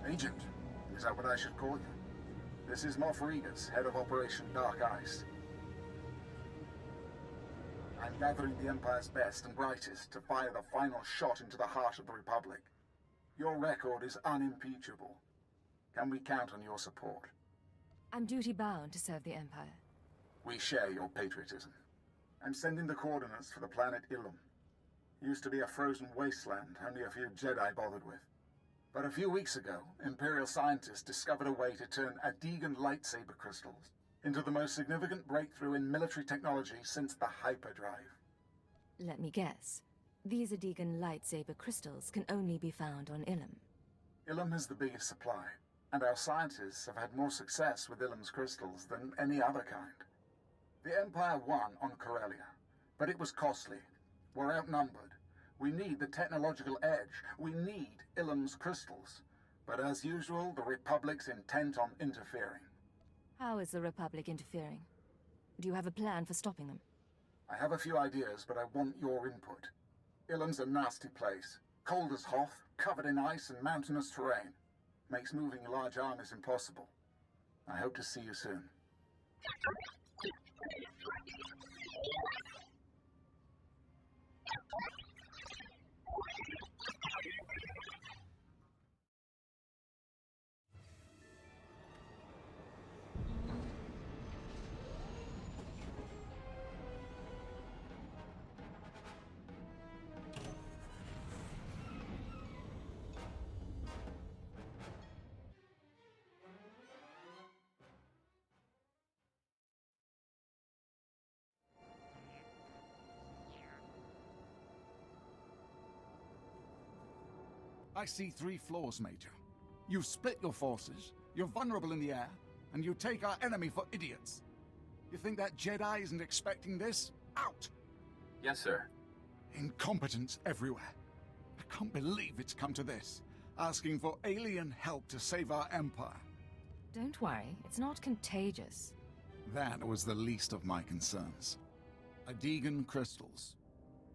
Agent, is that what I should call you? This is Moff Regas, head of Operation Dark Ice. I'm gathering the Empire's best and brightest to fire the final shot into the heart of the Republic. Your record is unimpeachable. Can we count on your support? I'm duty-bound to serve the Empire. We share your patriotism. I'm sending the coordinates for the planet Ilum. Used to be a frozen wasteland only a few Jedi bothered with. But a few weeks ago, Imperial scientists discovered a way to turn Adegan lightsaber crystals into the most significant breakthrough in military technology since the hyperdrive. Let me guess. These Adegan lightsaber crystals can only be found on Ilum. Ilum has the biggest supply, and our scientists have had more success with Ilum's crystals than any other kind. The Empire won on Corellia, but it was costly. We're outnumbered. We need the technological edge. We need Ilum's crystals. But as usual, the Republic's intent on interfering. How is the Republic interfering? Do you have a plan for stopping them? I have a few ideas, but I want your input. Ilum's a nasty place. Cold as Hoth, covered in ice and mountainous terrain. Makes moving large armies impossible. I hope to see you soon. I see 3 flaws, Major. You've split your forces, you're vulnerable in the air, and you take our enemy for idiots. You think that Jedi isn't expecting this? Out! Yes, sir. Incompetence everywhere. I can't believe it's come to this. Asking for alien help to save our empire. Don't worry, it's not contagious. That was the least of my concerns. Adegan crystals.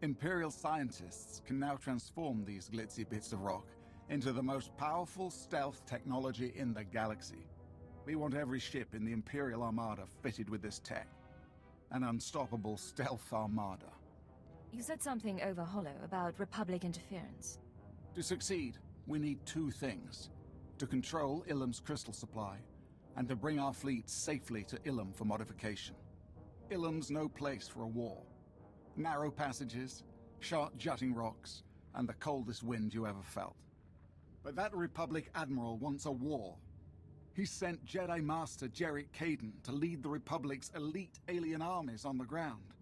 Imperial scientists can now transform these glitzy bits of rock into the most powerful stealth technology in the galaxy. We want every ship in the Imperial Armada fitted with this tech. An unstoppable stealth armada. You said something over hollow about Republic interference. To succeed, we need 2 things. To control Ilum's crystal supply, and to bring our fleet safely to Ilum for modification. Ilum's no place for a war. Narrow passages, sharp jutting rocks, and the coldest wind you ever felt. But that Republic Admiral wants a war. He sent Jedi Master Jarek Kaden to lead the Republic's elite alien armies on the ground.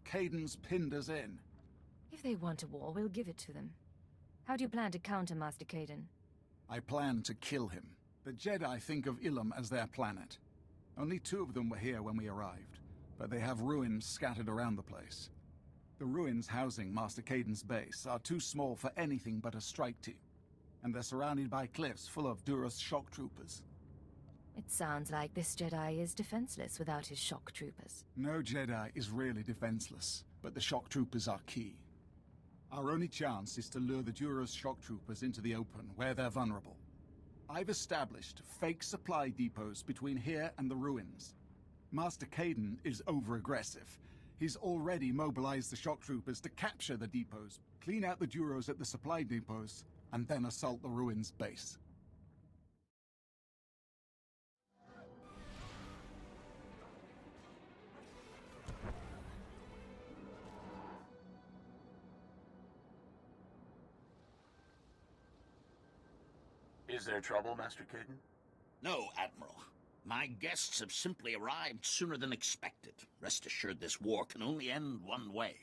Kaden's pinned us in. If they want a war, we'll give it to them. How do you plan to counter Master Kaden? I plan to kill him. The Jedi think of Ilum as their planet. Only 2 of them were here when we arrived, but they have ruins scattered around the place. The ruins housing Master Kaden's base are too small for anything but a strike team, and they're surrounded by cliffs full of Duras shock troopers. It sounds like this Jedi is defenseless without his shock troopers. No Jedi is really defenseless, but the shock troopers are key. Our only chance is to lure the Duras shock troopers into the open, where they're vulnerable. I've established fake supply depots between here and the ruins. Master Kaden is over-aggressive. He's already mobilized the shock troopers to capture the depots, clean out the Duros at the supply depots, and then assault the ruins base. Is there trouble, Master Kaden? No, Admiral. My guests have simply arrived sooner than expected. Rest assured this war can only end one way.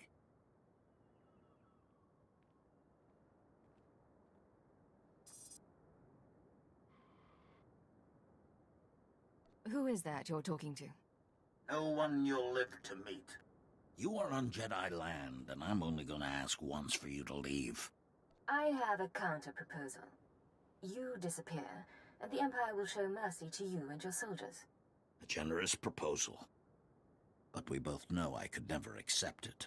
Who is that you're talking to? No one you'll live to meet. You are on Jedi land, and I'm only going to ask once for you to leave. I have a counter-proposal. You disappear, and the Empire will show mercy to you and your soldiers. A generous proposal. But we both know I could never accept it.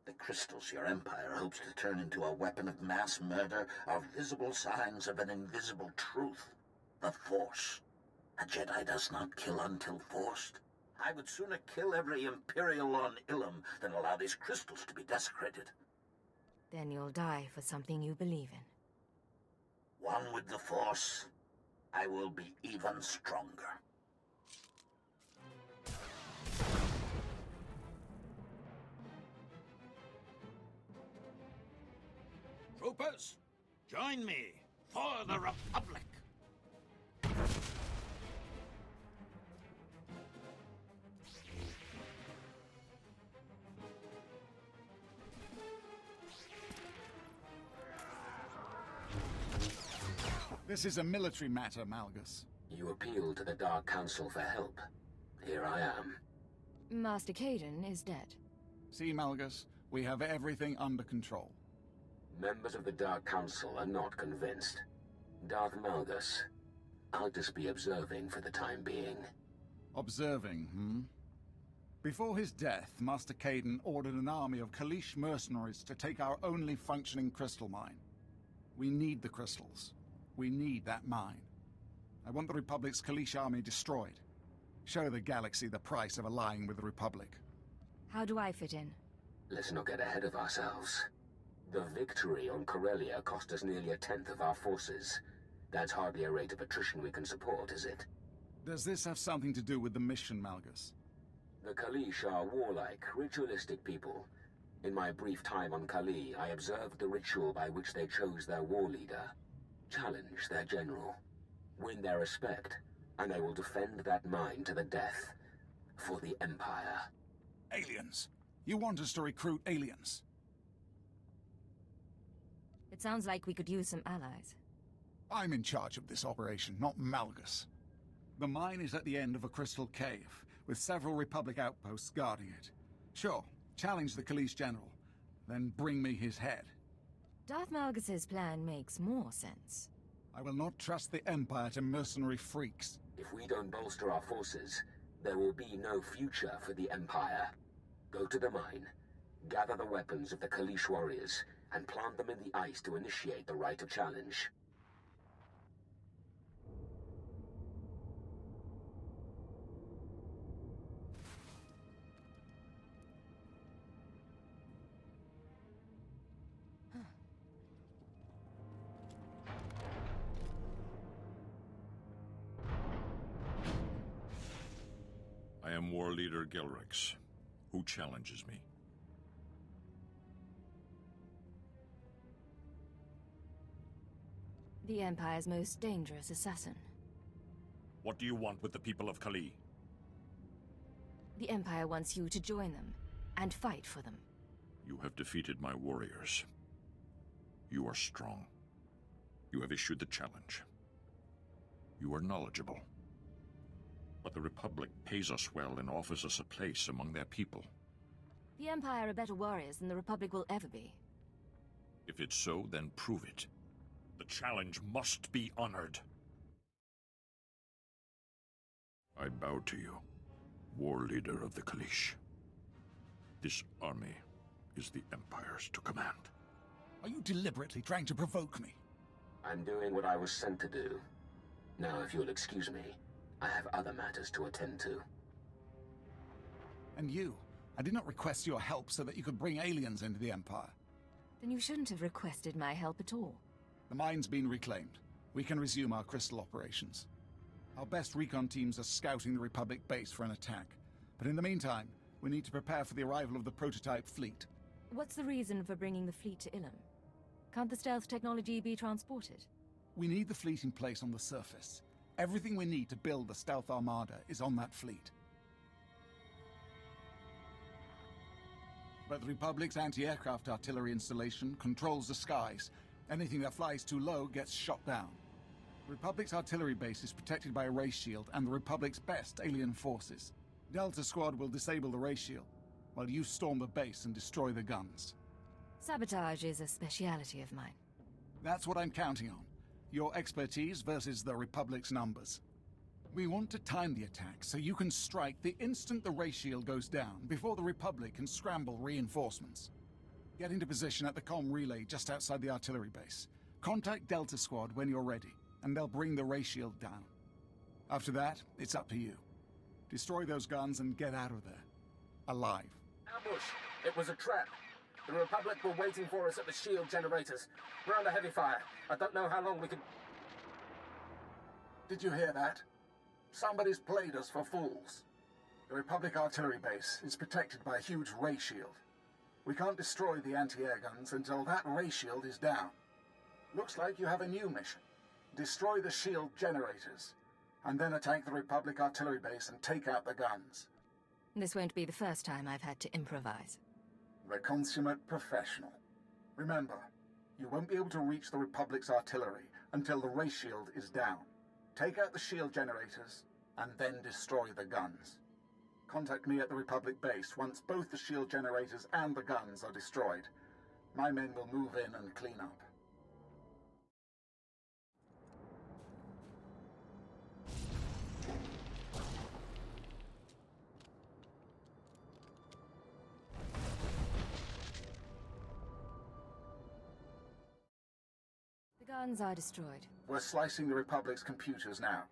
The crystals your empire hopes to turn into a weapon of mass murder are visible signs of an invisible truth. The Force. A Jedi does not kill until forced. I would sooner kill every Imperial on Ilum than allow these crystals to be desecrated. Then you'll die for something you believe in. One with the Force, I will be even stronger. Troopers, join me for the Republic! This is a military matter, Malgus. You appealed to the Dark Council for help. Here I am. Master Caden is dead. See, Malgus, we have everything under control. Members of the Dark Council are not convinced. Darth Malgus, I'll just be observing for the time being. Observing, hmm? Before his death, Master Caden ordered an army of Kalish mercenaries to take our only functioning crystal mine. We need the crystals. We need that mine. I want the Republic's Kalish army destroyed. Show the galaxy the price of allying with the Republic. How do I fit in? Let's not get ahead of ourselves. The victory on Corellia cost us nearly 1/10 of our forces. That's hardly a rate of attrition we can support, is it? Does this have something to do with the mission, Malgus? The Kalish are warlike, ritualistic people. In my brief time on Kali, I observed the ritual by which they chose their war leader. Challenge their general. Win their respect, and they will defend that mine to the death. For the Empire. Aliens! You want us to recruit aliens? It sounds like we could use some allies. I'm in charge of this operation, not Malgus. The mine is at the end of a crystal cave, with several Republic outposts guarding it. Sure, challenge the Kalish general, then bring me his head. Darth Malgus's plan makes more sense. I will not trust the Empire to mercenary freaks. If we don't bolster our forces, there will be no future for the Empire. Go to the mine, gather the weapons of the Kalish warriors, and plant them in the ice to initiate the rite of challenge. I am War Leader Gilrix. Who challenges me? The Empire's most dangerous assassin. What do you want with the people of Kali? The Empire wants you to join them, and fight for them. You have defeated my warriors. You are strong. You have issued the challenge. You are knowledgeable. But the Republic pays us well and offers us a place among their people. The Empire are better warriors than the Republic will ever be. If it's so, then prove it. The challenge must be honored. I bow to you, War Leader of the Kalish. This army is the Empire's to command. Are you deliberately trying to provoke me? I'm doing what I was sent to do. Now, if you'll excuse me, I have other matters to attend to. And you? I did not request your help so that you could bring aliens into the Empire. Then you shouldn't have requested my help at all. The mine's been reclaimed. We can resume our crystal operations. Our best recon teams are scouting the Republic base for an attack. But in the meantime, we need to prepare for the arrival of the prototype fleet. What's the reason for bringing the fleet to Ilum? Can't the stealth technology be transported? We need the fleet in place on the surface. Everything we need to build the stealth armada is on that fleet. But the Republic's anti-aircraft artillery installation controls the skies. Anything that flies too low gets shot down. The Republic's artillery base is protected by a ray shield and the Republic's best alien forces. Delta Squad will disable the ray shield, while you storm the base and destroy the guns. Sabotage is a speciality of mine. That's what I'm counting on. Your expertise versus the Republic's numbers. We want to time the attack so you can strike the instant the ray shield goes down, before the Republic can scramble reinforcements. Get into position at the comm relay just outside the artillery base. Contact Delta Squad when you're ready, and they'll bring the ray shield down. After that, it's up to you. Destroy those guns and get out of there. Alive. Ambush! It was a trap. The Republic were waiting for us at the shield generators. We're under heavy fire. I don't know how long we can... Did you hear that? Somebody's played us for fools. The Republic artillery base is protected by a huge ray shield. We can't destroy the anti-air guns until that ray shield is down. Looks like you have a new mission. Destroy the shield generators, and then attack the Republic artillery base and take out the guns. This won't be the first time I've had to improvise. The consummate professional. Remember, you won't be able to reach the Republic's artillery until the ray shield is down. Take out the shield generators, and then destroy the guns. Contact me at the Republic base once both the shield generators and the guns are destroyed. My men will move in and clean up. The guns are destroyed. We're slicing the Republic's computers now.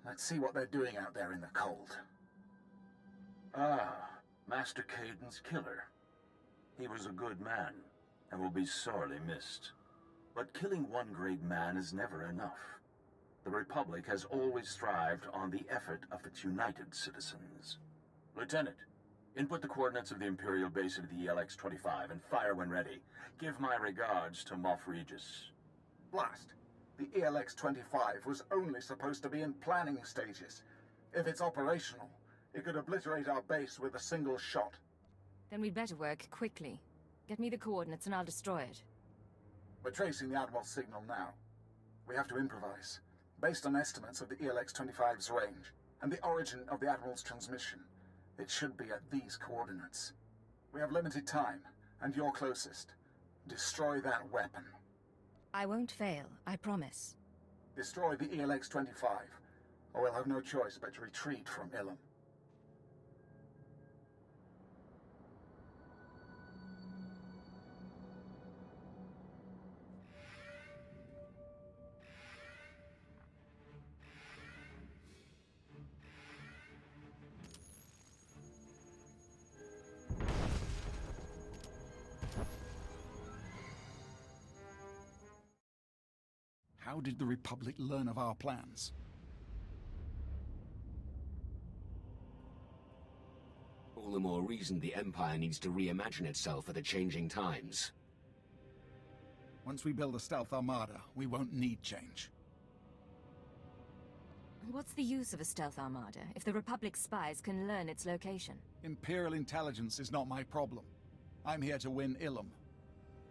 Let's see what they're doing out there in the cold. Ah, Master Caden's killer. He was a good man, and will be sorely missed. But killing one great man is never enough. The Republic has always thrived on the effort of its united citizens. Lieutenant, input the coordinates of the Imperial base into the ELX-25 and fire when ready. Give my regards to Moff Regis. Blast. The ELX-25 was only supposed to be in planning stages. If it's operational, it could obliterate our base with a single shot. Then we'd better work quickly. Get me the coordinates and I'll destroy it. We're tracing the Admiral's signal now. We have to improvise. Based on estimates of the ELX-25's range and the origin of the Admiral's transmission, it should be at these coordinates. We have limited time, and you're closest. Destroy that weapon. I won't fail, I promise. Destroy the ELX-25, or we'll have no choice but to retreat from Ilum. How did the Republic learn of our plans? All the more reason the Empire needs to reimagine itself for the changing times. Once we build a stealth armada, we won't need change. What's the use of a stealth armada if the Republic's spies can learn its location? Imperial intelligence is not my problem. I'm here to win Ilum.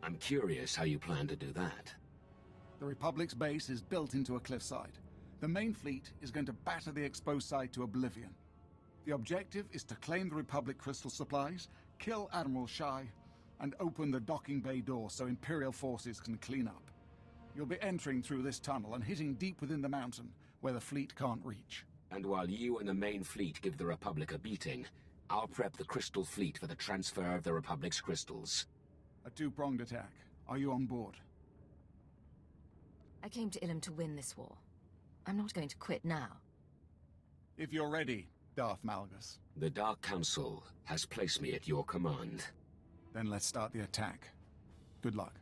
I'm curious how you plan to do that. The Republic's base is built into a cliffside. The main fleet is going to batter the exposed side to oblivion. The objective is to claim the Republic crystal supplies, kill Admiral Shai, and open the docking bay door so Imperial forces can clean up. You'll be entering through this tunnel and hitting deep within the mountain, where the fleet can't reach. And while you and the main fleet give the Republic a beating, I'll prep the Crystal Fleet for the transfer of the Republic's crystals. A two-pronged attack. Are you on board? I came to Ilum to win this war. I'm not going to quit now. If you're ready, Darth Malgus. The Dark Council has placed me at your command. Then let's start the attack. Good luck.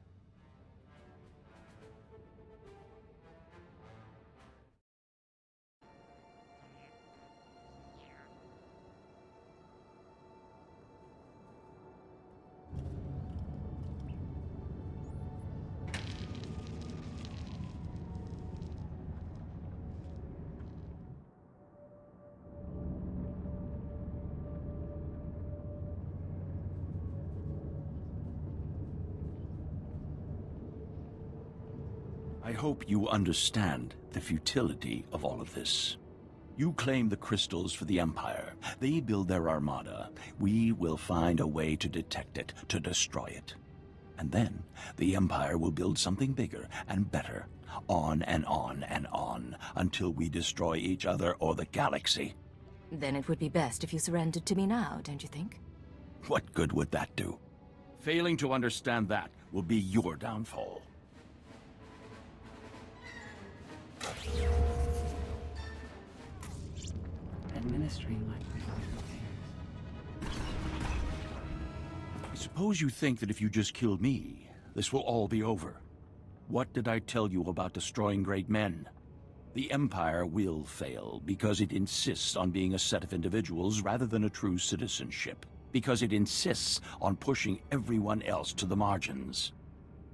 I hope you understand the futility of all of this. You claim the crystals for the Empire. They build their armada. We will find a way to detect it, to destroy it. And then the Empire will build something bigger and better, on and on and on, until we destroy each other or the galaxy. Then it would be best if you surrendered to me now, don't you think? What good would that do? Failing to understand that will be your downfall. Administering my I suppose you think that if you just killed me, this will all be over. What did I tell you about destroying great men? The Empire will fail because it insists on being a set of individuals rather than a true citizenship. Because it insists on pushing everyone else to the margins.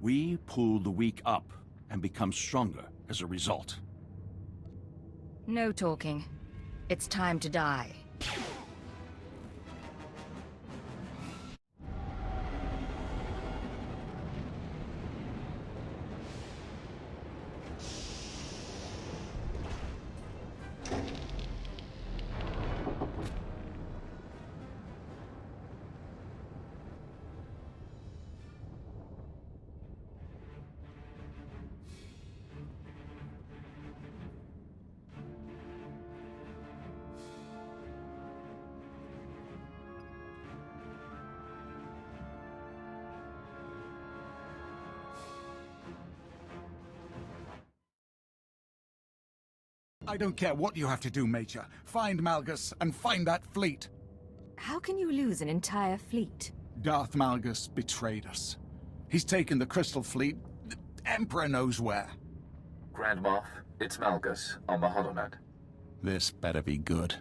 We pull the weak up and become stronger as a result. No talking. It's time to die. I don't care what you have to do, Major. Find Malgus and find that fleet. How can you lose an entire fleet? Darth Malgus betrayed us. He's taken the Crystal Fleet, the Emperor knows where. Grand Moff, it's Malgus on the HoloNet. This better be good.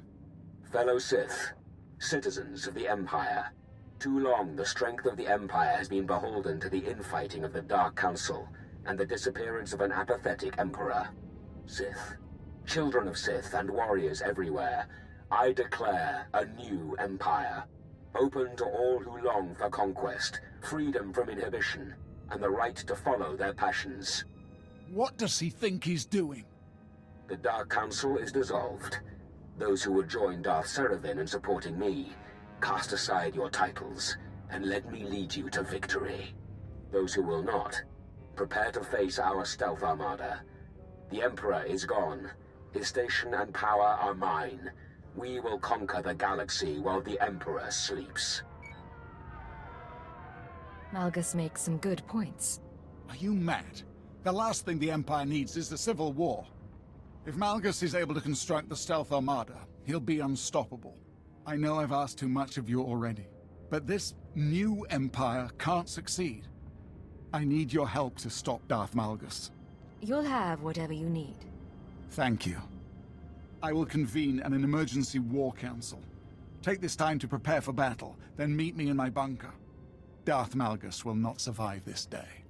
Fellow Sith, citizens of the Empire, too long the strength of the Empire has been beholden to the infighting of the Dark Council and the disappearance of an apathetic Emperor. Sith, children of Sith and warriors everywhere, I declare a new empire, open to all who long for conquest, freedom from inhibition, and the right to follow their passions. What does he think he's doing? The Dark Council is dissolved. Those who would join Darth Seraphon in supporting me, cast aside your titles, and let me lead you to victory. Those who will not, prepare to face our stealth armada. The Emperor is gone. His station and power are mine. We will conquer the galaxy while the Emperor sleeps. Malgus makes some good points. Are you mad? The last thing the Empire needs is a civil war. If Malgus is able to construct the stealth armada, he'll be unstoppable. I know I've asked too much of you already, but this new Empire can't succeed. I need your help to stop Darth Malgus. You'll have whatever you need. Thank you. I will convene an emergency war council. Take this time to prepare for battle, then meet me in my bunker. Darth Malgus will not survive this day.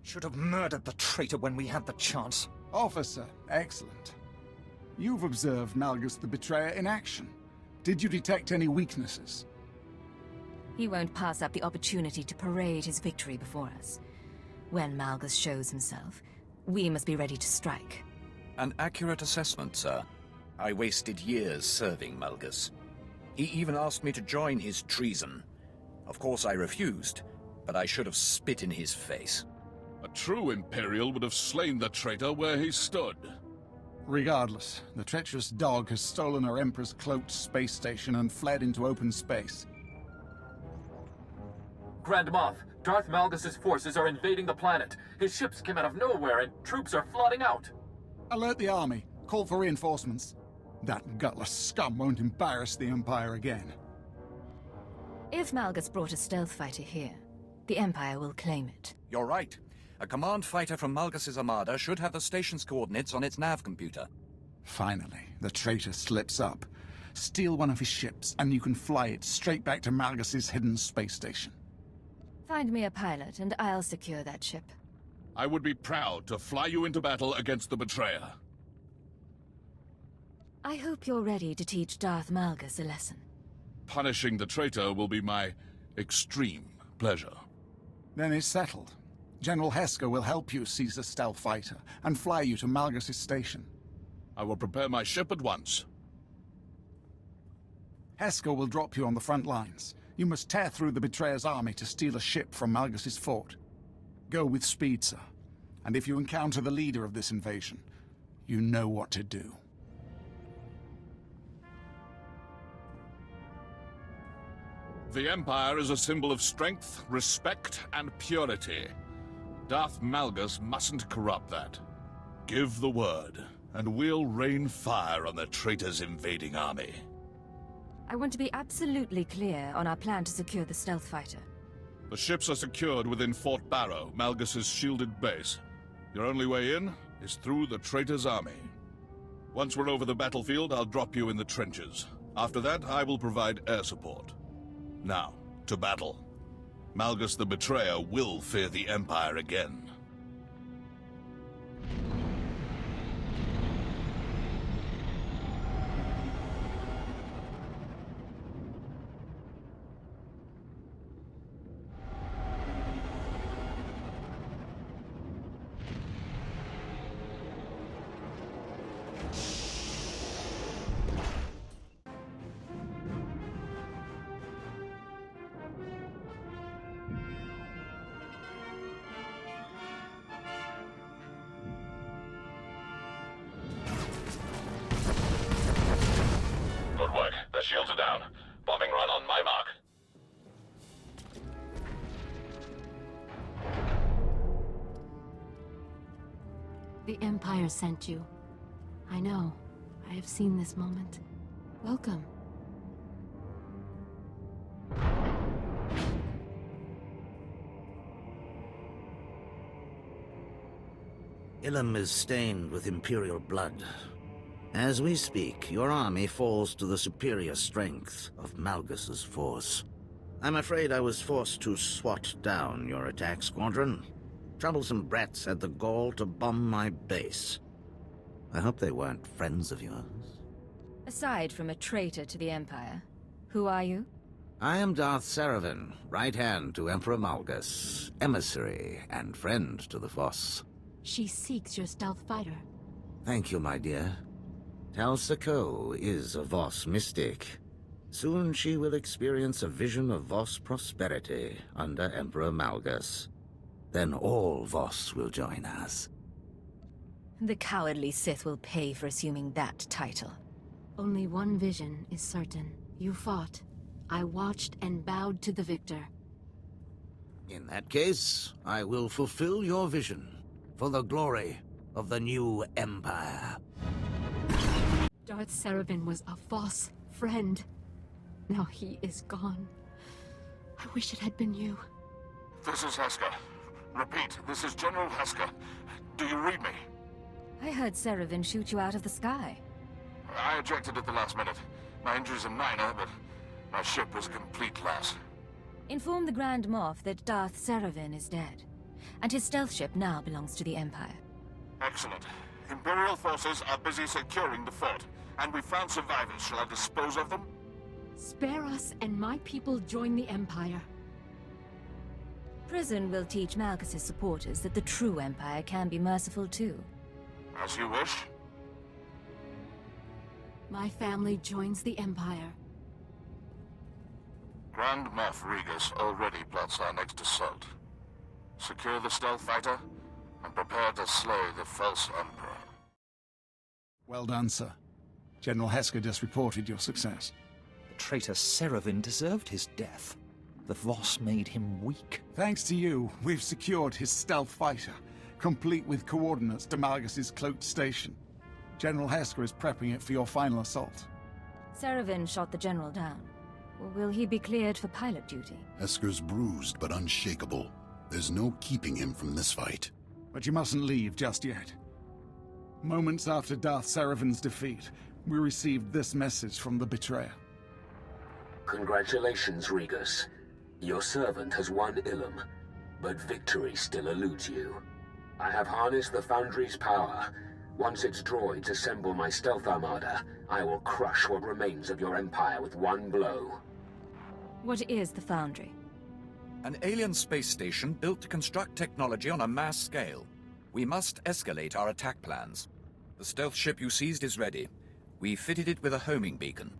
Should have murdered the traitor when we had the chance. Officer, excellent. You've observed Malgus the Betrayer in action. Did you detect any weaknesses? He won't pass up the opportunity to parade his victory before us. When Malgus shows himself, we must be ready to strike. An accurate assessment, sir. I wasted years serving Malgus. He even asked me to join his treason. Of course I refused, but I should have spit in his face. A true Imperial would have slain the traitor where he stood. Regardless, the treacherous dog has stolen our Emperor's cloaked space station and fled into open space. Grand Moff, Darth Malgus' forces are invading the planet. His ships came out of nowhere and troops are flooding out. Alert the army. Call for reinforcements. That gutless scum won't embarrass the Empire again. If Malgus brought a stealth fighter here, the Empire will claim it. You're right. A command fighter from Malgus' armada should have the station's coordinates on its nav computer. Finally, the traitor slips up. Steal one of his ships, and you can fly it straight back to Malgus' hidden space station. Find me a pilot, and I'll secure that ship. I would be proud to fly you into battle against the Betrayer. I hope you're ready to teach Darth Malgus a lesson. Punishing the traitor will be my extreme pleasure. Then it's settled. General Heska will help you seize the stealth fighter and fly you to Malgus' station. I will prepare my ship at once. Heska will drop you on the front lines. You must tear through the Betrayer's army to steal a ship from Malgus' fort. Go with speed, sir. And if you encounter the leader of this invasion, you know what to do. The Empire is a symbol of strength, respect, and purity. Darth Malgus mustn't corrupt that. Give the word, and we'll rain fire on the traitor's invading army. I want to be absolutely clear on our plan to secure the stealth fighter. The ships are secured within Fort Barrow, Malgus's shielded base. Your only way in is through the traitor's army. Once we're over the battlefield, I'll drop you in the trenches. After that, I will provide air support. Now, to battle. Malgus the Betrayer will fear the Empire again. Good work. The shields are down. Bombing run on my mark. The Empire sent you. I know. I have seen this moment. Welcome. Ilum is stained with Imperial blood. As we speak, your army falls to the superior strength of Malgus's force. I'm afraid I was forced to SWAT down your attack squadron. Troublesome brats had the gall to bomb my base. I hope they weren't friends of yours. Aside from a traitor to the Empire, who are you? I am Darth Saravan, right hand to Emperor Malgus, emissary and friend to the Voss. She seeks your stealth fighter. Thank you, my dear. Tal Sako is a Voss mystic. Soon she will experience a vision of Voss prosperity under Emperor Malgus. Then all Voss will join us. The cowardly Sith will pay for assuming that title. Only one vision is certain. You fought. I watched and bowed to the victor. In that case, I will fulfill your vision for the glory of the new Empire. Darth Saravan was a Voss friend. Now he is gone. I wish it had been you. This is Heska. Repeat, this is General Heska. Do you read me? I heard Saravan shoot you out of the sky. I ejected at the last minute. My injuries are minor, but my ship was a complete loss. Inform the Grand Moff that Darth Saravan is dead, and his stealth ship now belongs to the Empire. Excellent. Imperial forces are busy securing the fort, and we found survivors. Shall I dispose of them? Spare us and my people join the Empire. Prison will teach Malgus's supporters that the true Empire can be merciful too. As you wish. My family joins the Empire. Grand Moff Regus already plots our next assault. Secure the stealth fighter, and prepare to slay the false Emperor. Well done, sir. General Heska just reported your success. The traitor Saravan deserved his death. The Voss made him weak. Thanks to you, we've secured his stealth fighter, complete with coordinates to Malgus's cloaked station. General Heska is prepping it for your final assault. Saravan shot the General down. Will he be cleared for pilot duty? Esker's bruised but unshakable. There's no keeping him from this fight. But you mustn't leave just yet. Moments after Darth Saravan's defeat, we received this message from the Betrayer. Congratulations, Regus. Your servant has won Ilum, but victory still eludes you. I have harnessed the Foundry's power. Once its droids assemble my stealth armada, I will crush what remains of your empire with one blow. What is the Foundry? An alien space station built to construct technology on a mass scale. We must escalate our attack plans. The stealth ship you seized is ready. We fitted it with a homing beacon.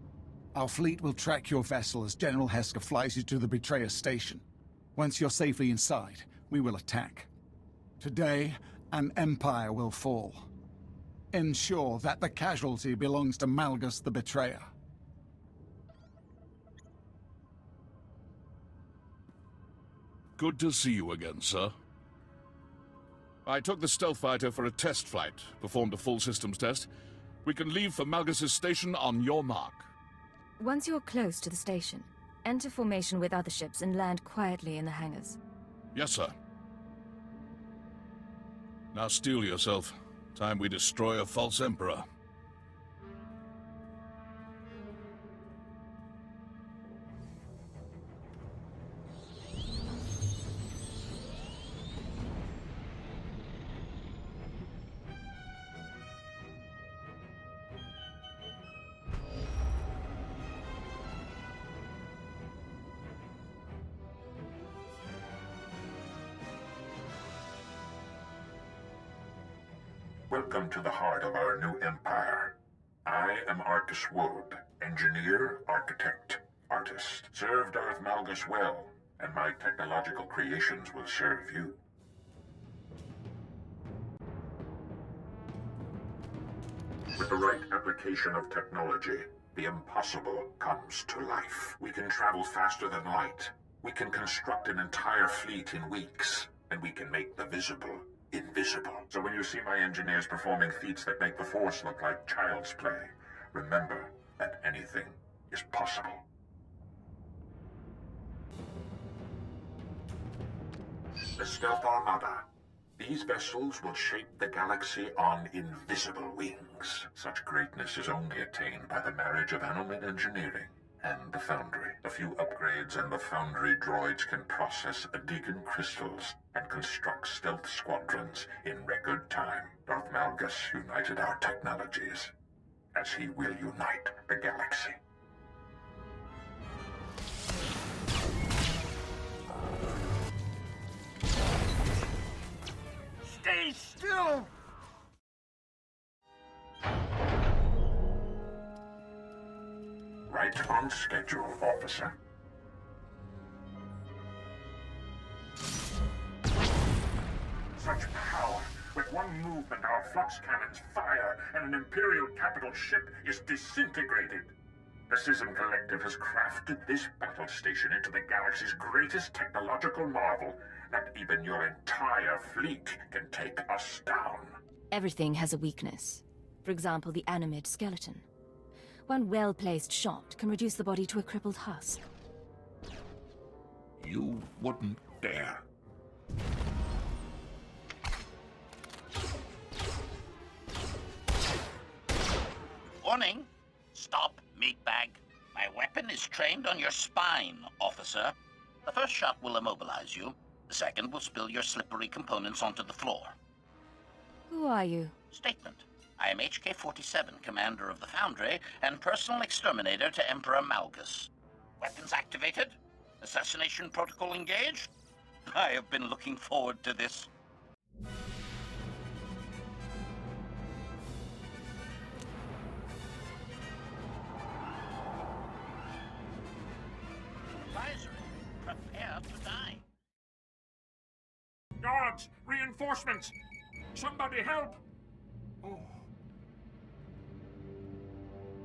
Our fleet will track your vessel as General Heska flies you to the Betrayer station. Once you're safely inside, we will attack. Today, an empire will fall. Ensure that the casualty belongs to Malgus the Betrayer. Good to see you again, sir. I took the stealth fighter for a test flight, performed a full systems test. We can leave for Malgus's station on your mark. Once you're close to the station, enter formation with other ships and land quietly in the hangars. Yes, sir. Now steel yourself. Time we destroy a false emperor. Welcome to the heart of our new empire. I am Arcus Wood, engineer, architect, artist. Serve Darth Malgus well, and my technological creations will serve you. With the right application of technology, the impossible comes to life. We can travel faster than light. We can construct an entire fleet in weeks, and we can make the visible invisible. So when you see my engineers performing feats that make the Force look like child's play, remember that anything is possible. The Stealth Armada. These vessels will shape the galaxy on invisible wings. Such greatness is only attained by the marriage of Anomet engineering and the Foundry. A few upgrades and the Foundry droids can process Adegan crystals and construct stealth squadrons in record time. Darth Malgus united our technologies, as he will unite the galaxy. Stay still! Right on schedule, officer. Such power! With one movement, our flux cannons fire, and an Imperial capital ship is disintegrated. The Schism Collective has crafted this battle station into the galaxy's greatest technological marvel, that even your entire fleet can take us down. Everything has a weakness. For example, the animate skeleton. One well-placed shot can reduce the body to a crippled husk. You wouldn't dare. Warning! Stop, meatbag. My weapon is trained on your spine, officer. The first shot will immobilize you. The second will spill your slippery components onto the floor. Who are you? Statement. I am HK-47, commander of the Foundry, and personal exterminator to Emperor Malgus. Weapons activated? Assassination protocol engaged? I have been looking forward to this. Advisory. Prepare to die. Guards! Reinforcements! Somebody help! Oh.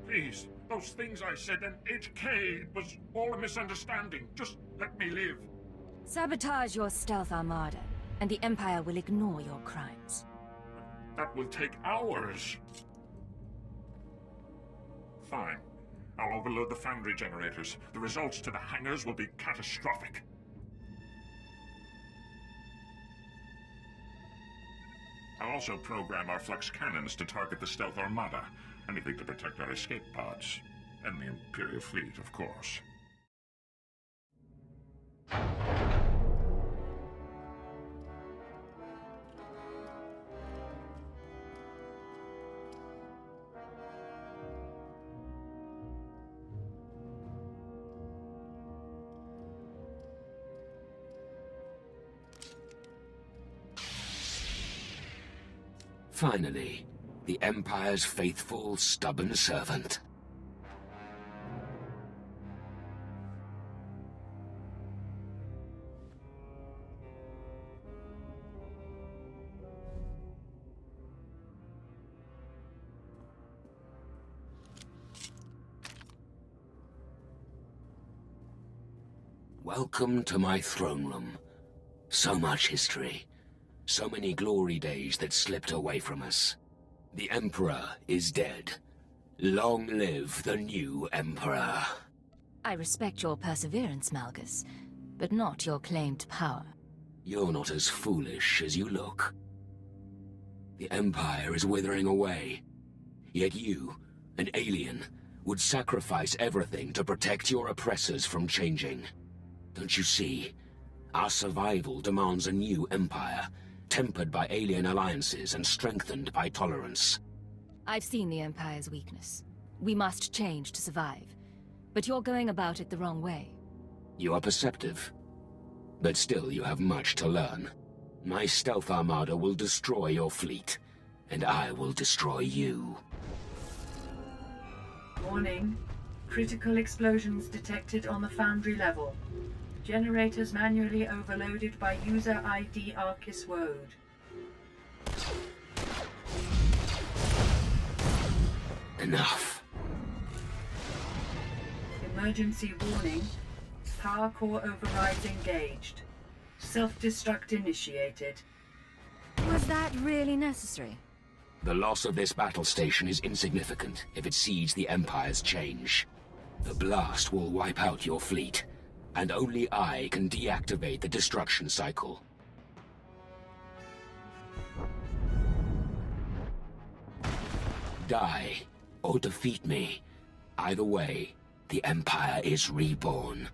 Please, those things I said, and HK, it was all a misunderstanding. Just let me live. Sabotage your stealth armada, and the Empire will ignore your crimes. That will take hours. Fine. I'll overload the Foundry generators. The results to the hangars will be catastrophic. I'll also program our flux cannons to target the stealth armada. Anything to protect our escape pods. And the Imperial fleet, of course. Finally, the Empire's faithful, stubborn servant. Welcome to my throne room, So much history. So many glory days that slipped away from us. The Emperor is dead. Long live the new Emperor. I respect your perseverance, Malgus, but not your claim to power. You're not as foolish as you look. The Empire is withering away. Yet you, an alien, would sacrifice everything to protect your oppressors from changing. Don't you see? Our survival demands a new empire, tempered by alien alliances and strengthened by tolerance. I've seen the Empire's weakness. We must change to survive. But you're going about it the wrong way. You are perceptive. But still you have much to learn. My stealth armada will destroy your fleet, and I will destroy you. Warning. Critical explosions detected on the foundry level. Generators manually overloaded by user ID Arcus Woad. Enough. Emergency warning. Power core overrides engaged. Self-destruct initiated. Was that really necessary? The loss of this battle station is insignificant if it seeds the Empire's change. The blast will wipe out your fleet, and only I can deactivate the destruction cycle. Die, or defeat me. Either way, the Empire is reborn.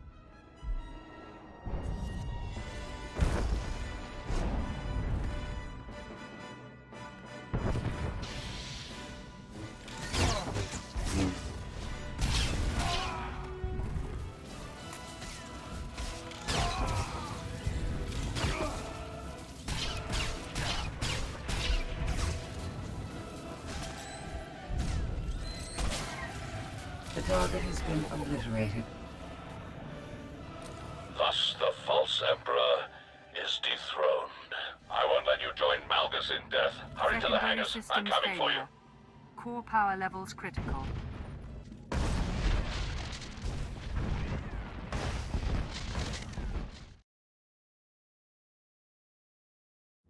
The target has been obliterated. Thus the false Emperor is dethroned. I won't let you join Malgus in death. Hurry to the hangars. I'm coming for you. Core power levels critical.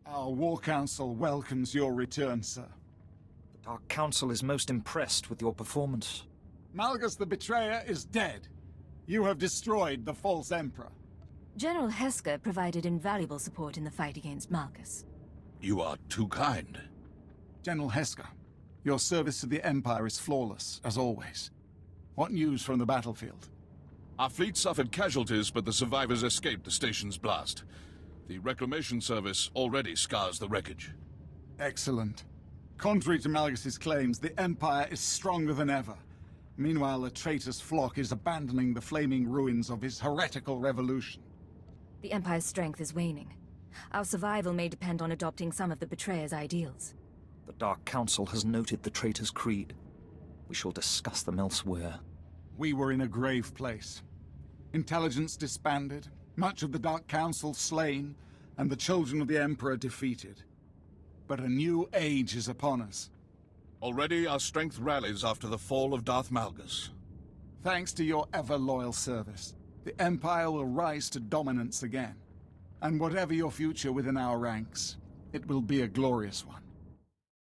Our War Council welcomes your return, sir. The Dark Council is most impressed with your performance. Malgus the Betrayer is dead. You have destroyed the false Emperor. General Heska provided invaluable support in the fight against Malgus. You are too kind. General Heska, your service to the Empire is flawless, as always. What news from the battlefield? Our fleet suffered casualties, but the survivors escaped the station's blast. The Reclamation Service already scours the wreckage. Excellent. Contrary to Malgus's claims, the Empire is stronger than ever. Meanwhile, the traitor's flock is abandoning the flaming ruins of his heretical revolution. The Empire's strength is waning. Our survival may depend on adopting some of the Betrayer's ideals. The Dark Council has noted the traitor's creed. We shall discuss them elsewhere. We were in a grave place. Intelligence disbanded, much of the Dark Council slain, and the children of the Emperor defeated. But a new age is upon us. Already our strength rallies after the fall of Darth Malgus. Thanks to your ever-loyal service, the Empire will rise to dominance again. And whatever your future within our ranks, it will be a glorious one.